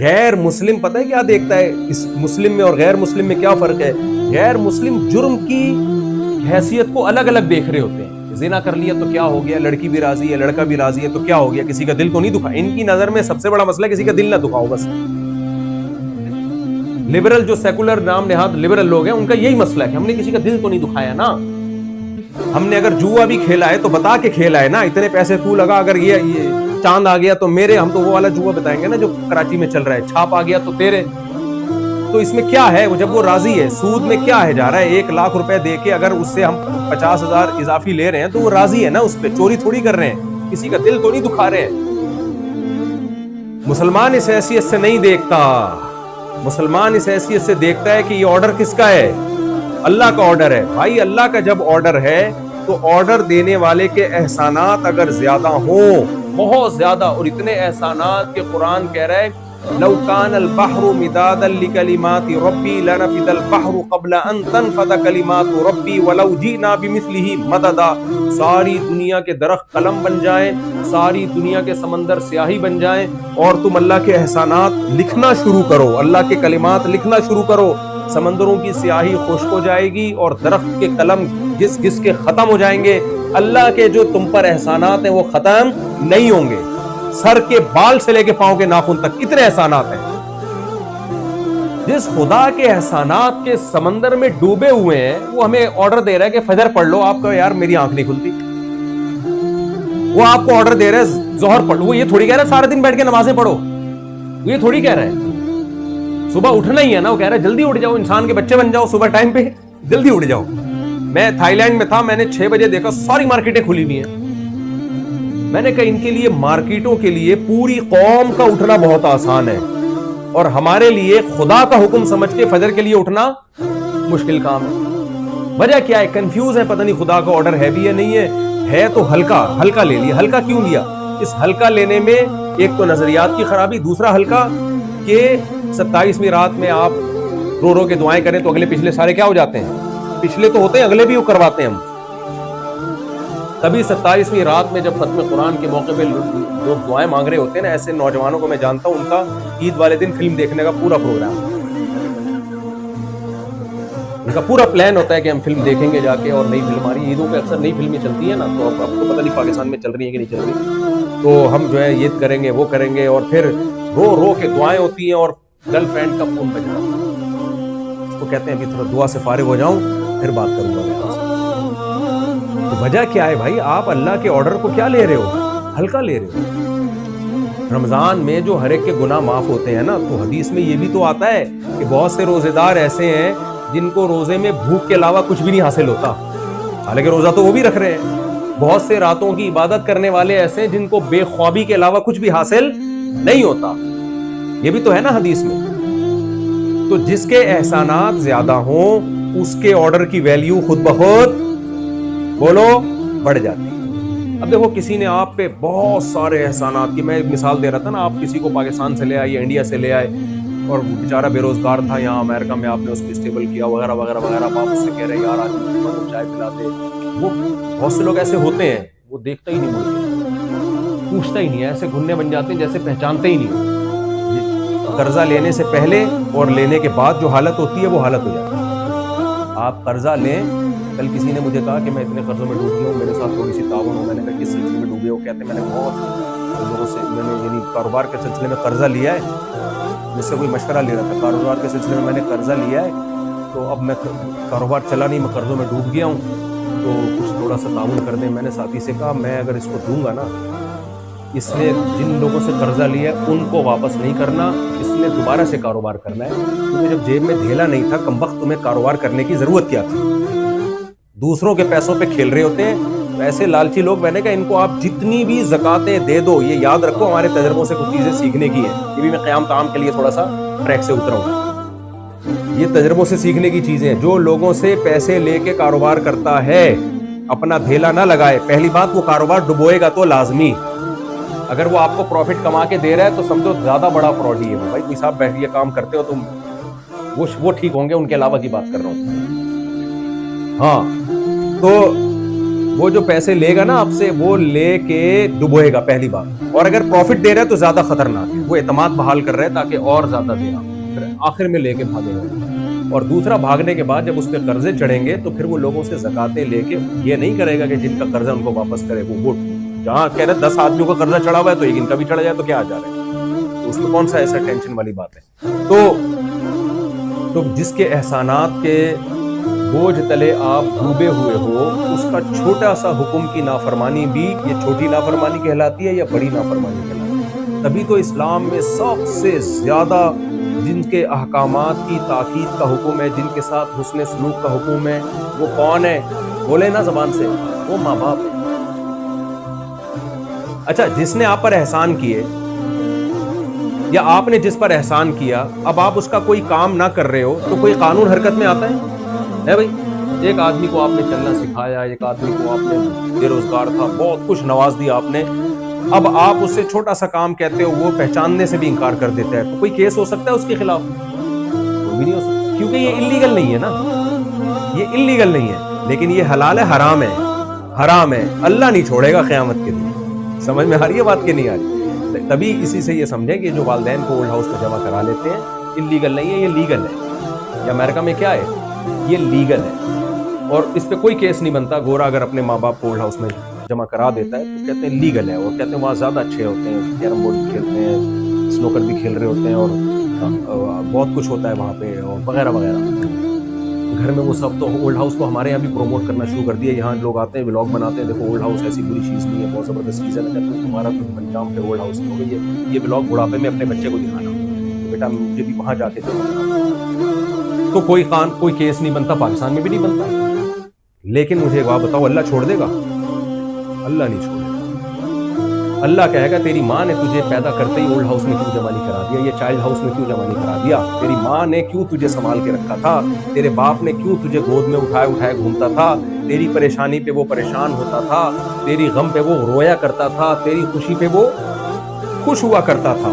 غیر مسلم پتہ ہے کیا دیکھتا ہے اس مسلم میں اور غیر مسلم میں کیا فرق ہے؟ غیر مسلم جرم کی حیثیت کو الگ الگ دیکھ رہے ہوتے ہیں. زنا کر لیا تو کیا ہو گیا, لڑکی بھی راضی ہے, لڑکا بھی راضی ہے تو کیا ہو گیا, کسی کا دل تو نہیں دکھا. ان کی نظر میں سب سے بڑا مسئلہ کسی کا دل نہ دکھاؤ بس. لبرل جو سیکولر نام نہاد لبرل لوگ ہیں ان کا یہی مسئلہ ہے کہ ہم نے کسی کا دل تو نہیں دکھایا نا. ہم نے اگر جوا بھی کھیلا ہے تو بتا کے کھیلا ہے نا, اتنے پیسے تو لگا, اگر یہ چاند آ گیا تو میرے, ہم تو وہ والا جوا بتائیں گے نا جو کراچی میں چل رہا ہے, چھاپ آ گیا تو تیرے. تو اس میں کیا ہے, جب وہ راضی ہے, سود میں کیا ہے جا رہا ہے, 1 لاکھ روپے دے کے اگر اس سے ہم 50,000 اضافی لے رہے ہیں تو وہ راضی ہے نا, اس پہ چوری تھوڑی کر رہے ہیں, کسی کا دل تو نہیں دکھا رہے ہیں. مسلمان اس حیثیت سے نہیں دیکھتا, مسلمان اس حیثیت سے دیکھتا ہے کہ یہ آرڈر کس کا ہے, اللہ کا آرڈر ہے. بھائی اللہ کا جب آرڈر ہے تو آرڈر دینے والے کے احسانات اگر زیادہ ہوں, بہت زیادہ, اور اتنے احسانات کہ قرآن کہہ رہا ہے لو کان البحر مدادا لکلمات ربی لنفد البحر قبل ان تنفد کلمات ربی ولو جئنا بمثلہ مددا. ساری دنیا کے درخت قلم بن جائیں, ساری دنیا کے سمندر سیاہی بن جائیں, اور تم اللہ کے احسانات لکھنا شروع کرو, اللہ کے کلمات لکھنا شروع کرو, سمندروں کی سیاہی خشک ہو جائے گی اور درخت کے قلم گھس گھس کے ختم ہو جائیں گے. اللہ کے جو تم پر احسانات ہیں وہ ختم نہیں ہوں گے, سر کے بال سے لے کے پاؤں کے ناخن تک اتنے احسانات ہیں. جس خدا کے احسانات کے سمندر میں ڈوبے ہوئے ہیں وہ ہمیں آرڈر دے رہا ہے کہ فجر پڑھ لو, آپ کا یار میری آنکھ نہیں کھلتی. وہ آپ کو آرڈر دے رہا ہے ظہر پڑھ لو, وہ یہ تھوڑی کہہ رہا ہے سارے دن بیٹھ کے نمازیں پڑھو, وہ یہ تھوڑی کہہ رہا ہے صبح اٹھنا ہی ہے نا, وہ کہہ رہا ہے جلدی اٹھ جاؤ, انسان کے بچے بن جاؤ, صبح ٹائم پہ جلدی اٹھ جاؤ. میں تھائی لینڈ میں تھا, میں نے 6 بجے دیکھا ساری مارکیٹیں کھلی ہوئی ہیں. میں نے کہا ان کے لیے, مارکیٹوں کے لیے پوری قوم کا اٹھنا بہت آسان ہے, اور ہمارے لیے خدا کا حکم سمجھ کے فجر کے لیے اٹھنا مشکل کام ہے. وجہ کیا ہے؟ کنفیوز ہے, پتہ نہیں خدا کا آرڈر ہے بھی یا نہیں ہے تو ہلکا لے لیا. ہلکا کیوں لیا؟ اس ہلکا لینے میں ایک تو نظریات کی خرابی, دوسرا ہلکا کہ 27ویں رات میں آپ رو کے دعائیں کریں تو اگلے پچھلے سارے کیا ہو جاتے ہیں, پچھلے تو ہوتے ہیں اگلے بھی وہ کرواتے ہیں ہم. تبھی 27ویں رات میں جب ختم قرآن کے موقع پہ لوگ دعائیں مانگ رہے ہوتے ہیں نا, ایسے نوجوانوں کو میں جانتا ہوں, ان کا عید والے دن فلم دیکھنے کا پورا پروگرام, ان کا پورا پلان ہوتا ہے کہ ہم فلم دیکھیں گے جا کے, اور نئی فلم آ رہی ہے عیدوں پہ, اکثر نئی فلمیں چلتی ہیں نا, تو اب تو پتہ نہیں پاکستان میں چل رہی ہیں کہ نہیں چل رہی, تو ہم جو ہے یہ کریں گے وہ کریں گے, اور پھر رو کے دعائیں ہوتی ہیں, اور گرل فرینڈ کا فون بج رہا ہے, اس کو کہتے ہیں ابھی تھوڑا دعا سے فارغ ہو جاؤں پھر بات کروں گا. تو وجہ کیا ہے بھائی؟ آپ اللہ کے آرڈر کو کیا لے رہے ہو, ہلکا لے رہے ہو. رمضان میں جو ہر ایک کے گناہ معاف ہوتے ہیں نا, تو حدیث میں یہ بھی تو آتا ہے کہ بہت سے روزے دار ایسے ہیں جن کو روزے میں بھوک کے علاوہ کچھ بھی نہیں حاصل ہوتا, حالانکہ روزہ تو وہ بھی رکھ رہے ہیں. بہت سے راتوں کی عبادت کرنے والے ایسے ہیں جن کو بے خوابی کے علاوہ کچھ بھی حاصل نہیں ہوتا, یہ بھی تو ہے نا حدیث میں. تو جس کے احسانات زیادہ ہوں اس کے آرڈر کی ویلیو خود بخود بولو بڑھ جاتی. اب دیکھو کسی نے آپ پہ بہت سارے احسانات کی, میں ایک مثال دے رہا تھا نا, آپ کسی کو پاکستان سے لے آئے یا انڈیا سے لے آئے, اور بیچارہ بے روزگار تھا یہاں امریکہ میں, آپ نے اس کو اسٹیبل کیا وغیرہ وغیرہ وغیرہ, آپ اس سے کہہ رہے ہیں یار آج مجھے چائے پلا دے. وہ بہت سے لوگ ایسے ہوتے ہیں, وہ دیکھتا ہی نہیں, مجھے پوچھتا ہی نہیں ہے, ایسے گھننے بن جاتے ہیں جیسے پہچانتے ہی نہیں. قرضہ لینے سے پہلے اور لینے کے بعد جو حالت ہوتی ہے وہ حالت ہو جاتی ہے. آپ قرضہ لیں, کل کسی نے مجھے کہا کہ میں اتنے قرضوں میں ڈوب گیا ہوں, میرے ساتھ تھوڑی سی تعاون ہو. میں نے کہا کس سلسلے میں ڈوبے ہو؟ کہتے میں نے بہت لوگوں سے, میں نے یعنی کاروبار کے سلسلے میں قرضہ لیا ہے, مجھ سے کوئی مشورہ لے رہا تھا, کاروبار کے سلسلے میں نے قرضہ لیا ہے, تو اب میں کاروبار چلا نہیں, میں قرضوں میں ڈوب گیا ہوں, تو کچھ تھوڑا سا تعاون کر دیں. میں نے ساتھی سے کہا میں اگر اس کو دوں گا نا, اس نے جن لوگوں سے قرضہ لیا ہے ان کو واپس نہیں کرنا, اس نے دوبارہ سے کاروبار کرنا ہے, کیونکہ جب جیب میں دھیلا نہیں تھا کمبخت, تمہیں کاروبار کرنے کی ضرورت کیا تھی؟ دوسروں کے پیسوں پہ کھیل رہے ہوتے ہیں. تو ایسے لالچی لوگ, میں نے کہا ان کو آپ جتنی بھی زکاتیں دے دو, یہ یاد رکھو ہمارے تجربوں سے کچھ چیزیں سیکھنے کی ہیں. یہ بھی میں قیام تام کے لیے تھوڑا سا ٹریک سے اترا ہوں, یہ تجربوں سے سیکھنے کی چیزیں. جو لوگوں سے پیسے لے کے کاروبار کرتا ہے اپنا دھیلا نہ لگائے. پہلی بات, وہ کاروبار ڈبوئے گا تو لازمی. اگر وہ آپ کو پروفٹ کما کے دے رہا ہے تو سمجھو زیادہ بڑا فراڈ ہی ہے بھائی. کوئی صاحب بیٹھ یہ کام کرتے ہو تم, وہ ٹھیک ہوں گے, ان کے علاوہ کی بات کر رہا ہوں. ہاں, تو وہ جو پیسے لے گا نا آپ سے وہ لے کے ڈبوئے گا پہلی بار, اور اگر پروفٹ دے رہا ہے تو زیادہ خطرناک ہے, وہ اعتماد بحال کر رہے ہیں تاکہ اور زیادہ دے گا, پھر آخر میں لے کے بھاگے گا. اور دوسرا, بھاگنے کے بعد جب اس پہ قرضے چڑھیں گے تو پھر وہ لوگوں سے زکاتیں لے کے یہ نہیں کرے گا کہ جن کا قرضہ ان کو واپس کرے, وہ ووٹ جہاں کہہ رہے 10 آدمیوں کا قرضہ چڑھا ہوا ہے تو ایک ان کا بھی چڑھ جائے تو کیا آ جا رہا ہے, اس میں کون سا ایسا ٹینشن والی بات ہے. تو جس کے احسانات کے بوجھ تلے آپ ڈوبے ہوئے ہو, اس کا چھوٹا سا حکم کی نافرمانی بھی یہ چھوٹی نافرمانی کہلاتی ہے یا بڑی نافرمانی کہلاتی ہے. تبھی تو اسلام میں سب سے زیادہ جن کے احکامات کی تاکید کا حکم ہے, جن کے ساتھ حسن سلوک کا حکم ہے, وہ کون ہے؟ بولے نا زبان سے, وہ ماں باپ ہے. اچھا, جس نے آپ پر احسان کیے یا آپ نے جس پر احسان کیا, اب آپ اس کا کوئی کام نہ کر رہے ہو تو کوئی قانون حرکت میں آتا ہے بھائی؟ ایک آدمی کو آپ نے چلنا سکھایا, ایک آدمی کو آپ نے بے روزگار تھا, بہت کچھ نواز دیا آپ نے, اب آپ اس سے چھوٹا سا کام کہتے ہو, وہ پہچاننے سے بھی انکار کر دیتا ہے, تو کوئی کیس ہو سکتا ہے اس کے خلاف؟ کوئی بھی نہیں ہو سکتا, کیونکہ یہ انلیگل نہیں ہے نا, یہ انلیگل نہیں ہے. لیکن یہ حلال ہے, حرام ہے, حرام ہے, اللہ نہیں چھوڑے گا قیامت کے دن. سمجھ میں آ رہی ہے بات کہ نہیں آ رہی؟ تبھی اسی سے یہ سمجھیں کہ جو والدین کو اولڈ ہاؤس میں جمع کرا لیتے ہیں, انلیگل نہیں ہے, یہ لیگل ہے. یہ امریکہ میں کیا ہے, یہ لیگل ہے, اور اس پہ کوئی کیس نہیں بنتا. گورا اگر اپنے ماں باپ کو اولڈ ہاؤس میں جمع کرا دیتا ہے تو کہتے ہیں لیگل ہے, اور کہتے ہیں وہاں زیادہ اچھے ہوتے ہیں, کیرم بورڈ بھی کھیلتے ہیں, سنوکر بھی کھیل رہے ہوتے ہیں, اور بہت کچھ ہوتا ہے وہاں پہ, اور وغیرہ وغیرہ. گھر میں وہ سب تو اولڈ ہاؤس کو ہمارے یہاں بھی پروموٹ کرنا شروع کر دیا. یہاں لوگ آتے ہیں, ولاگ بناتے ہیں, دیکھو اولڈ ہاؤس ایسی بری چیز نہیں ہے, بہت زبردست چیز ہے. میں کہتا ہوں تمہارا تو انجام پہ اولڈ ہاؤس نہیں ہوگا, یہ ولاگ بڑھاپے میں اپنے بچے کو دکھانا, بیٹا مجھے بھی وہاں جا کے تو کوئی کیس نہیں بنتا, پاکستان میں بھی نہیں بنتا. لیکن مجھے ایک بات بتاؤ, اللہ چھوڑ دے گا؟ اللہ نہیں چھوڑے گا. اللہ کہے گا تیری ماں نے تجھے پیدا کرتے ہی اولڈ ہاؤس میں کیوں جمع نہیں کرا دیا, یہ چائلڈ ہاؤس میں کیوں جمع نہیں کرا دیا, تیری ماں نے کیوں تجھے سنبھال کے رکھا تھا, تیرے باپ نے کیوں تجھے گود میں اٹھائے گھومتا تھا, تیری پریشانی پہ وہ پریشان ہوتا تھا, تیری غم پہ وہ رویا کرتا تھا, تیری خوشی پہ وہ خوش ہوا کرتا تھا.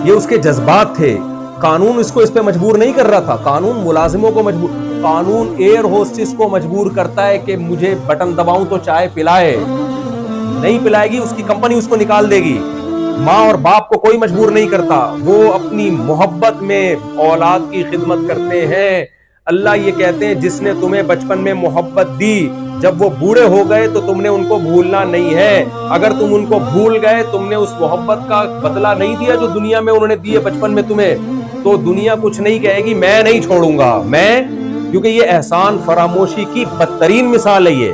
یہ اس کے جذبات تھے. قانون اس کو اس پہ مجبور نہیں کر رہا تھا. قانون ملازموں کو مجبور, قانون ایئر ہوسٹس کو مجبور کرتا ہے کہ مجھے بٹن دباؤں تو چائے پلائے, نہیں پلائے گی اس کی کمپنی اس کو نکال دے گی. ماں اور باپ کو کوئی مجبور نہیں کرتا, وہ اپنی محبت میں اولاد کی خدمت کرتے ہیں. اللہ یہ کہتے ہیں جس نے تمہیں بچپن میں محبت دی, جب وہ بوڑھے ہو گئے تو تم نے ان کو بھولنا نہیں ہے. اگر تم ان کو بھول گئے, تم نے اس محبت کا بدلہ نہیں دیا جو دنیا میں انہوں نے دیے بچپن میں تمہیں, تو دنیا کچھ نہیں کہے گی, میں نہیں چھوڑوں گا میں, کیونکہ یہ احسان فراموشی کی بدترین مثال ہے. یہ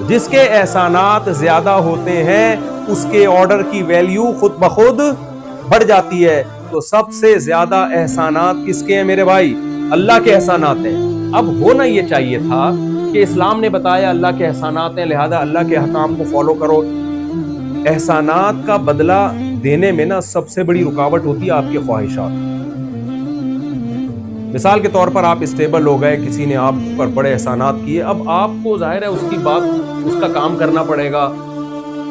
جس کے احسانات زیادہ ہوتے ہیں اس کے آرڈر کی ویلیو خود بخود بڑھ جاتی ہے. تو سب سے زیادہ احسانات کس کے ہیں میرے بھائی؟ اللہ کے احسانات ہیں. اب ہونا یہ چاہیے تھا کہ اسلام نے بتایا اللہ کے احسانات ہیں, لہذا اللہ کے احکام کو فالو کرو. احسانات کا بدلہ دینے میں نا سب سے بڑی رکاوٹ ہوتی ہے آپ کی خواہشات. مثال کے طور پر آپ اسٹیبل ہو گئے, کسی نے آپ پر بڑے احسانات کیے, اب آپ کو ظاہر ہے اس کی بات, اس کا کام کرنا پڑے گا,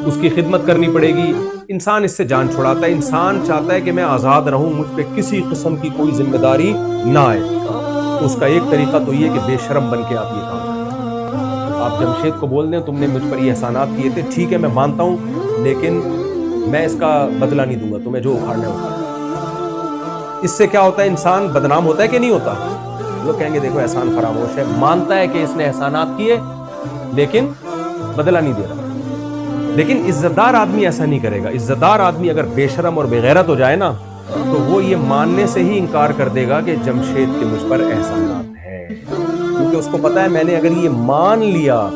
اس کی خدمت کرنی پڑے گی. انسان اس سے جان چھڑاتا ہے, انسان چاہتا ہے کہ میں آزاد رہوں, مجھ پہ کسی قسم کی کوئی ذمہ داری نہ آئے. تو اس کا ایک طریقہ تو یہ کہ بے شرم بن کے آپ یہ کام کریں. آپ جمشید کو بول دیں تم نے مجھ پر یہ احسانات کیے تھے, ٹھیک ہے میں مانتا ہوں, لیکن میں اس کا بدلہ نہیں دوں گا, تمہیں جو اکھاڑنا ہے. اس سے کیا ہوتا ہے, انسان بدنام ہوتا ہے کہ نہیں ہوتا؟ لوگ کہیں گے دیکھو احسان فراموش ہے, مانتا ہے کہ اس نے احسانات کیے لیکن بدلہ نہیں دے رہا. لیکن عزت دار آدمی ایسا نہیں کرے گا. عزت دار آدمی اگر بے شرم اور بے غیرت ہو جائے نا, تو وہ یہ ماننے سے ہی انکار کر دے گا کہ جمشید کے مجھ پر احسانات ہیں, کیونکہ اس کو پتا ہے میں نے اگر یہ مان لیا,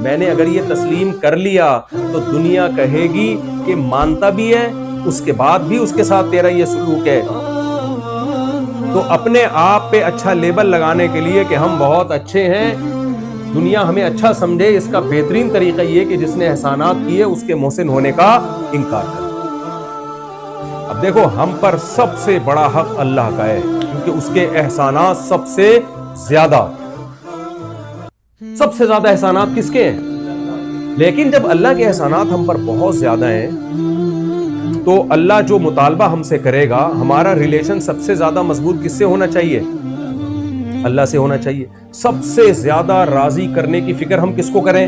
میں نے اگر یہ تسلیم کر لیا, تو دنیا کہے گی کہ مانتا بھی ہے, اس کے بعد بھی اس کے ساتھ تیرا یہ سلوک ہے. تو اپنے آپ پہ اچھا لیبل لگانے کے لیے کہ ہم بہت اچھے ہیں, دنیا ہمیں اچھا سمجھے, اس کا بہترین طریقہ یہ کہ جس نے احسانات کیے اس کے محسن ہونے کا انکار کرے. اب دیکھو ہم پر سب سے بڑا حق اللہ کا ہے, کیونکہ اس کے احسانات سب سے زیادہ احسانات کس کے ہیں. لیکن جب اللہ کے احسانات ہم پر بہت زیادہ ہیں, تو اللہ جو مطالبہ ہم سے کرے گا, ہمارا ریلیشن سب سے زیادہ مضبوط کس سے ہونا چاہیے؟ اللہ سے ہونا چاہیے. سب سے زیادہ راضی کرنے کی فکر ہم کس کو کریں؟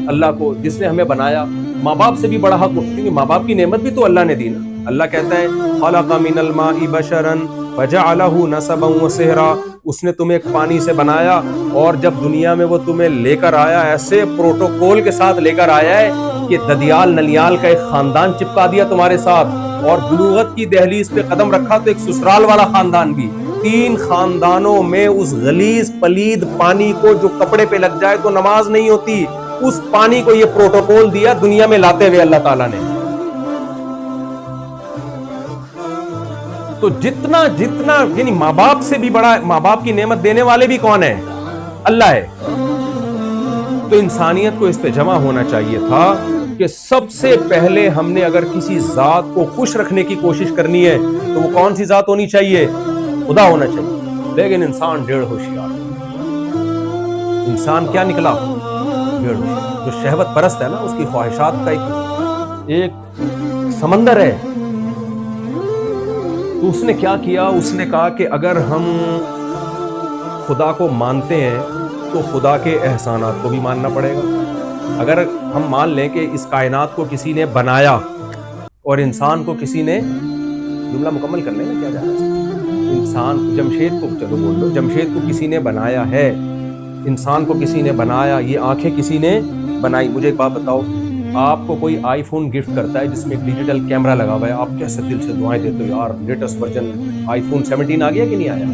اللہ کو جس نے ہمیں بنایا. ماں باپ سے بھی بڑا حق, کیونکہ ماں باپ کی نعمت بھی تو اللہ نے دی نا. اللہ کہتا ہے خلق من الماء بشرا فجعلہ نسبا وصہرا, اس نے تمہیں ایک پانی سے بنایا اور جب دنیا میں وہ تمہیں لے کر آیا ایسے پروٹوکول کے ساتھ لے کر آیا ہے کہ ددیال ننیال کا ایک خاندان چپکا دیا تمہارے ساتھ, اور بلوغت کی دہلیز پہ قدم رکھا تو ایک سسرال والا خاندان بھی. 3 خاندانوں میں اس غلیظ پلید پانی کو جو کپڑے پہ لگ جائے تو نماز نہیں ہوتی, اس پانی کو یہ پروٹوکول دیا دنیا میں لاتے ہوئے اللہ تعالیٰ نے. تو جتنا یعنی ماں باپ سے بھی بڑا, ماں باپ کی نعمت دینے والے بھی کون ہیں؟ اللہ ہے. تو انسانیت کو اس پہ جمع ہونا چاہیے تھا کہ سب سے پہلے ہم نے اگر کسی ذات کو خوش رکھنے کی کوشش کرنی ہے تو وہ کون سی ذات ہونی چاہیے؟ خدا ہونا چاہیے. لیکن انسان ڈیڑھ ہوشیار, انسان کیا نکلا؟ ڈیڑھ ہوشیار. جو شہوت پرست ہے نا, اس کی خواہشات کا ایک سمندر ہے. تو اس نے کیا کیا؟ اس نے کہا کہ اگر ہم خدا کو مانتے ہیں تو خدا کے احسانات کو بھی ماننا پڑے گا. اگر ہم مان لیں کہ اس کائنات کو کسی نے بنایا اور انسان کو کسی نے, جملہ مکمل کر لیں گے کیا جا رہا ہے, انسان جمشید کو, چلو بول لو, جمشید کو کسی نے بنایا ہے, انسان کو کسی نے بنایا, یہ آنکھیں کسی نے بنائی. مجھے ایک بات بتاؤ, آپ کو کوئی آئی فون گفٹ کرتا ہے جس میں ایک ڈیجیٹل کیمرہ لگا ہوا ہے, آپ کیسے دل سے دعائیں دیتے ہو یار لیٹسٹ ورژن آئی فون 17 آ گیا کہ نہیں آیا؟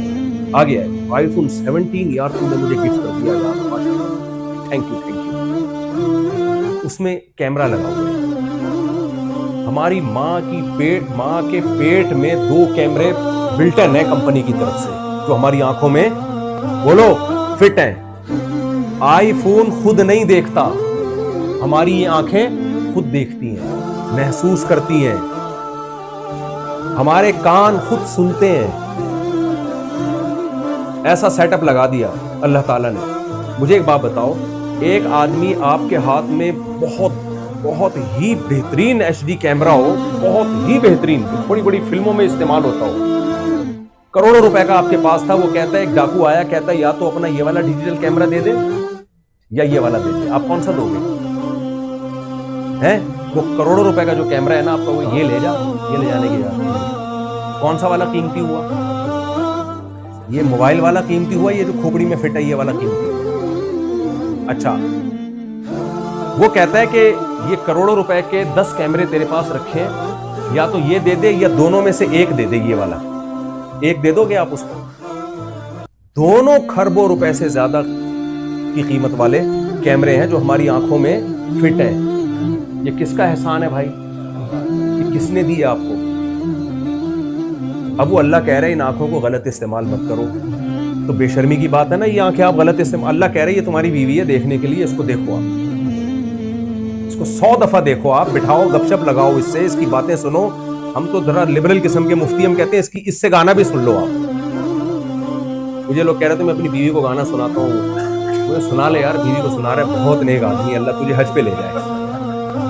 آ گیا ہے. آئی فون 17 یار تم نے مجھے گفٹ کر دیا یار, ماشاءاللہ, تھینک یو. اس میں کیمرہ لگا ہوا ہے. ہماری ماں کے پیٹ میں 2 کیمرے بلٹن ہیں کمپنی کی طرف سے جو ہماری آنکھوں میں بولو فٹ ہیں. آئی فون خود نہیں دیکھتا, ہماری یہ آنکھیں خود دیکھتی ہیں, محسوس کرتی ہیں, ہمارے کان خود سنتے ہیں. ایسا سیٹ اپ لگا دیا اللہ تعالیٰ نے. مجھے ایک بات بتاؤ, ایک آدمی آپ کے ہاتھ میں بہت ہی بہترین HD کیمرہ ہو, بہت ہی بہترین, بڑی بڑی فلموں میں استعمال ہوتا ہو, کروڑوں روپے کا آپ کے پاس تھا, وہ کہتا ہے ایک ڈاکو آیا, کہتا ہے یا تو اپنا یہ والا ڈیجیٹل کیمرہ دے دے یا یہ والا دے دے, آپ کون سا دو گے؟ ہیں وہ کروڑوں روپے کا جو کیمرہ ہے نا آپ کا, وہ یہ لے جا, یہ لے جانے کی جا. کون سا والا قیمتی ہوا؟ یہ موبائل والا قیمتی ہوا, یہ جو کھوپڑی میں فٹ ہے یہ والا قیمتی ہوا. اچھا, وہ کہتا ہے کہ یہ کروڑوں روپے کے 10 کیمرے تیرے پاس رکھے, یا تو یہ دے دے یا دونوں میں سے ایک دے دے, یہ والا ایک دے دو گے آپ اس کو؟ دونوں کھربوں روپے سے زیادہ کی قیمت والے کیمرے ہیں جو ہماری آنکھوں میں فٹ ہیں. یہ کس کا احسان ہے بھائی؟ یہ کس نے دی آپ کو؟ اب وہ اللہ کہہ رہے ہیں ان آنکھوں کو غلط استعمال مت کرو. تو بے شرمی کی بات ہے نا, یہ آنکھیں آپ غلط استعمال, اللہ کہہ رہے ہیں یہ تمہاری بیوی ہے دیکھنے کے لیے, اس کو دیکھو, آپ اس کو 100 دفعہ دیکھو, آپ بٹھاؤ, گپ شپ لگاؤ اس سے, اس کی باتیں سنو. ہم تو ذرا لبرل قسم کے مفتی, ہم کہتے ہیں اس سے گانا بھی سن لو آپ. مجھے لوگ کہہ رہے تھے میں اپنی بیوی کو گانا سناتا ہوں, مجھے سنا لے یار, بیوی کو سنا رہا ہے, بہت نیک آدمی ہے, اللہ تجھے حج پہ لے جائے.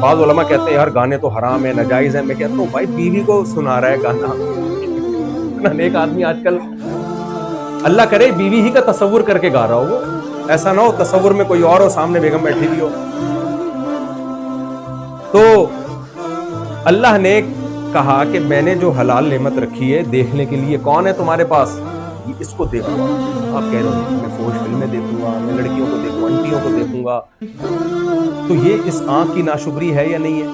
بعض علماء کہتے ہیں یار گانے تو حرام ہے, ناجائز ہے. میں کہتا ہوں بھائی بیوی کو سنا رہا ہے گانا, اتنا نیک آدمی آج کل, اللہ کرے بیوی ہی کا تصور کر کے گا رہا ہو, ایسا نہ ہو تصور میں کوئی اور ہو, سامنے بیگم بیٹھی ہوئی ہو. تو اللہ نے کہا کہ میں نے جو حلال نعمت رکھی ہے دیکھنے کے لیے, کون ہے تمہارے پاس, اس کو دیکھو. آپ کہہ رہے ہو میں فوش فلمیں دیکھوں گا, میں لڑکیوں کو دیکھوں, انٹیوں کو دیکھوں گا, تو یہ اس آنکھ کی ناشکری ہے یا نہیں ہے؟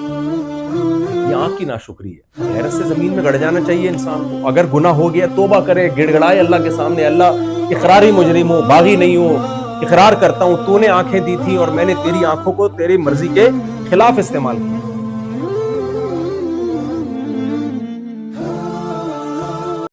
یہ آنکھ کی ناشکری ہے. غیرت سے زمین میں گڑ جانا چاہیے انسان کو. اگر گناہ ہو گیا توبہ کرے, گڑ گڑائے اللہ کے سامنے, اللہ اقراری مجرم ہوں, باغی نہیں ہوں, اقرار کرتا ہوں تو نے آنکھیں دی تھی اور میں نے تیری آنکھوں کو تیری مرضی کے خلاف استعمال کیا.